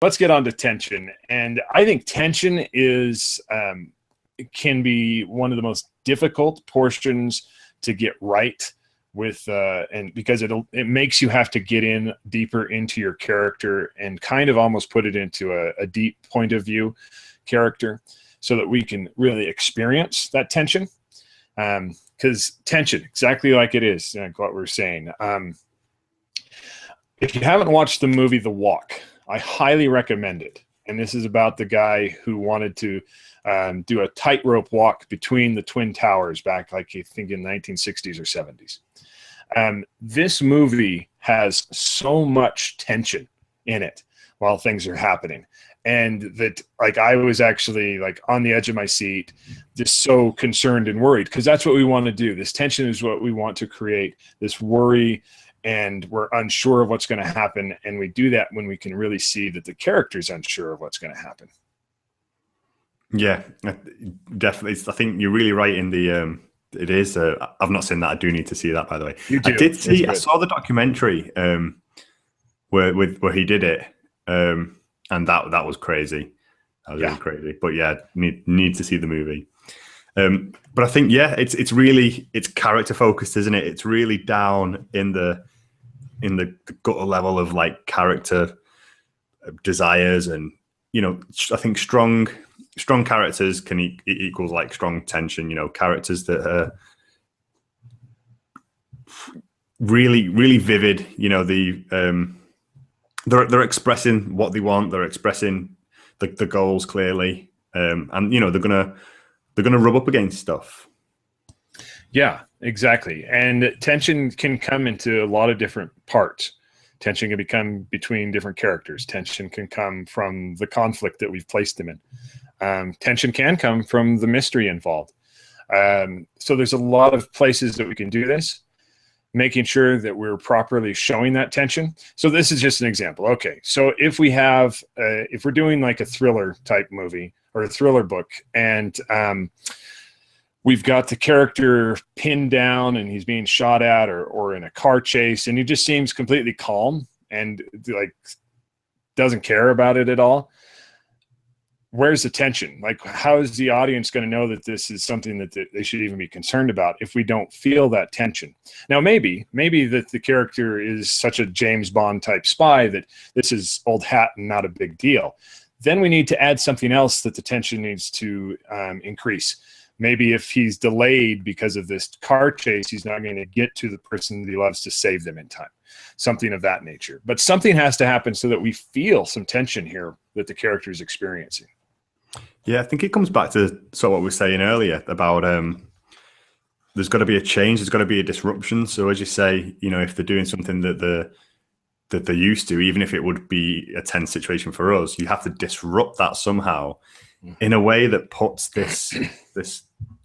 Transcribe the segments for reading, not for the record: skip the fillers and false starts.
let's get on to tension. And I think tension is can be one of the most difficult portions to get right with and because it makes you have to get in deeper into your character and kind of almost put it into a deep point of view character so that we can really experience that tension. Because tension, exactly like it is, like what we're saying. If you haven't watched the movie The Walk, I highly recommend it. And this is about the guy who wanted to do a tightrope walk between the Twin Towers back, like you think in 1960s or 70s. This movie has so much tension in it while things are happening. And that, like, I was actually like on the edge of my seat, just so concerned and worried, because that's what we want to do. This tension is what we want to create, this worry, and we're unsure of what's going to happen. And we do that when we can really see that the character's unsure of what's going to happen. Yeah, definitely. I think you're really right in the, it is, I've not seen that. I do need to see that, by the way. You do. I did see, I saw the documentary where he did it. And that was crazy. That was really crazy. But yeah, need to see the movie. But I think, yeah, it's really, it's character focused, isn't it? It's really down in the gutter level of like character desires, and you know, I think strong characters can equals like strong tension. You know, characters that are really, really vivid. You know, they're expressing what they want. They're expressing the goals clearly, and you know they're gonna rub up against stuff. Yeah, exactly. And tension can come into a lot of different parts. Tension can become between different characters. Tension can come from the conflict that we've placed them in. Tension can come from the mystery involved. So there's a lot of places that we can do this, making sure that we're properly showing that tension. So this is just an example. Okay, so if we have, if we're doing like a thriller type movie or a thriller book, and we've got the character pinned down and he's being shot at or in a car chase, and he just seems completely calm and like doesn't care about it at all. Where's the tension? Like, how is the audience going to know that this is something that they should even be concerned about if we don't feel that tension? Now, maybe that the character is such a James Bond type spy that this is old hat and not a big deal. Then we need to add something else that the tension needs to increase. Maybe if he's delayed because of this car chase, he's not going to get to the person that he loves to save them in time. Something of that nature. But something has to happen so that we feel some tension here that the character is experiencing. Yeah, I think it comes back to sort of what we were saying earlier about there's got to be a change, there's got to be a disruption. So as you say, you know, if they're doing something that they're used to, even if it would be a tense situation for us, you have to disrupt that somehow in a way that puts this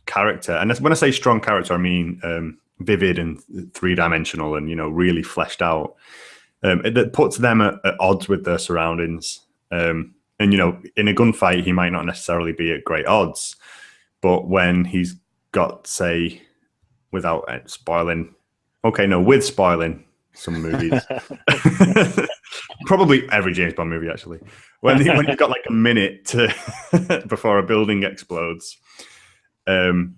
character, and when I say strong character, I mean vivid and three-dimensional and, you know, really fleshed out, that puts them at odds with their surroundings. And, you know, in a gunfight, he might not necessarily be at great odds, but when he's got, say, without spoiling, with spoiling some movies, probably every James Bond movie, actually, when you've got like a minute before a building explodes, and,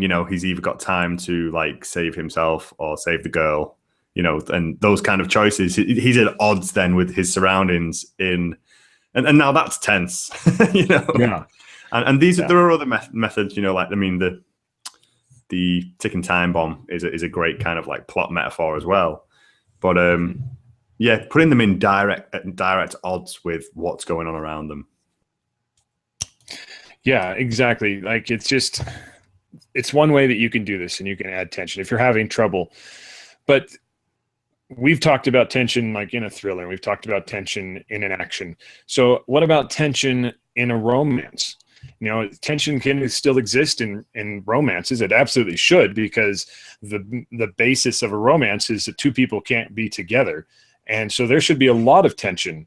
you know, he's either got time to like save himself or save the girl, you know, and those kind of choices, he's at odds then with his surroundings and now that's tense, you know. Yeah. And there are other methods, you know, like, I mean, the ticking time bomb is a great kind of like plot metaphor as well. But yeah, putting them in direct odds with what's going on around them. Yeah, exactly. Like, it's one way that you can do this and you can add tension if you're having trouble. But we've talked about tension like in a thriller. We've talked about tension in an action. So what about tension in a romance? You know, tension can still exist in romances. It absolutely should, because the basis of a romance is that two people can't be together. And so there should be a lot of tension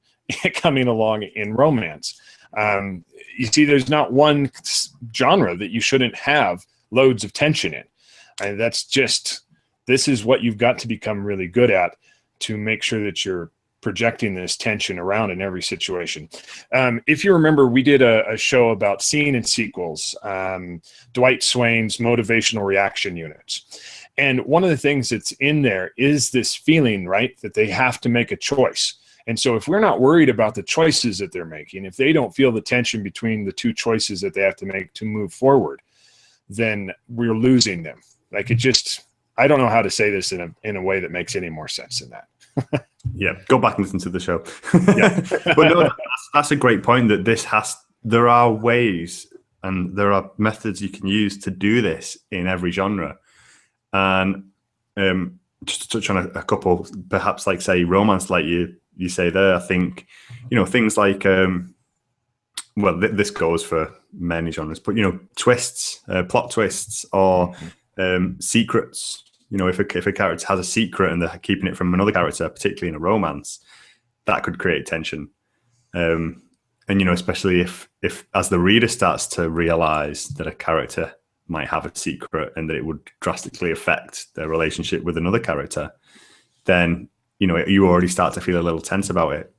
coming along in romance. You see, there's not one genre that you shouldn't have loads of tension in. And this is what you've got to become really good at to make sure that you're projecting this tension around in every situation. If you remember, we did a show about scene and sequels, Dwight Swain's motivational reaction units. And one of the things that's in there is this feeling, right, that they have to make a choice. And so if we're not worried about the choices that they're making, if they don't feel the tension between the two choices that they have to make to move forward, then we're losing them. Like, it just, I don't know how to say this in a way that makes any more sense than that. Yeah, go back and listen to the show. Yeah. But no, that's a great point, that there are ways and there are methods you can use to do this in every genre. And just to touch on a couple, perhaps like, say, romance, like you say there, I think, things like, this goes for many genres, but, twists, plot twists, or secrets. If a character has a secret and they're keeping it from another character, particularly in a romance, that could create tension. And, especially if as the reader starts to realize that a character might have a secret and that it would drastically affect their relationship with another character, then, you already start to feel a little tense about it.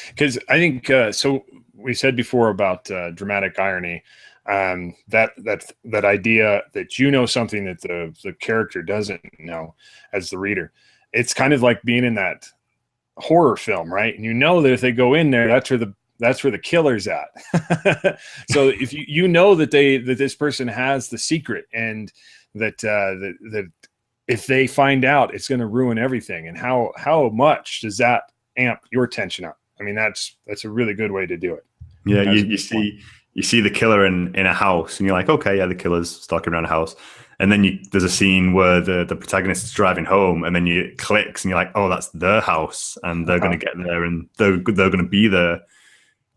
Because I think, so we said before about dramatic irony, that idea that something that the character doesn't know as the reader. It's kind of like being in that horror film, right? And that if they go in there, that's where the killer's at. So if that this person has the secret, and that if they find out, it's going to ruin everything, and how much does that amp your tension up? I mean, that's a really good way to do it. Yeah, you see the killer in a house, and you're like, okay, yeah, the killer's stalking around a house. And then there's a scene where the protagonist is driving home, and then it clicks, and you're like, oh, that's their house, and they're going to get there, and they're going to be there.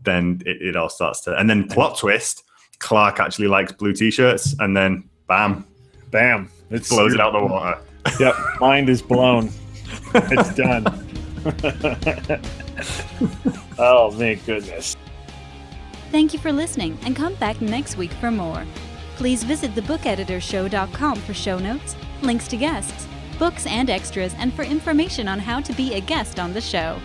Then it all starts to... And then plot twist, Clark actually likes blue T-shirts, and then bam. It blows it out the water. Yep, mind is blown. It's done. Oh, thank goodness. Thank you for listening, and come back next week for more. Please visit thebookeditorshow.com for show notes, links to guests, books and extras, and for information on how to be a guest on the show.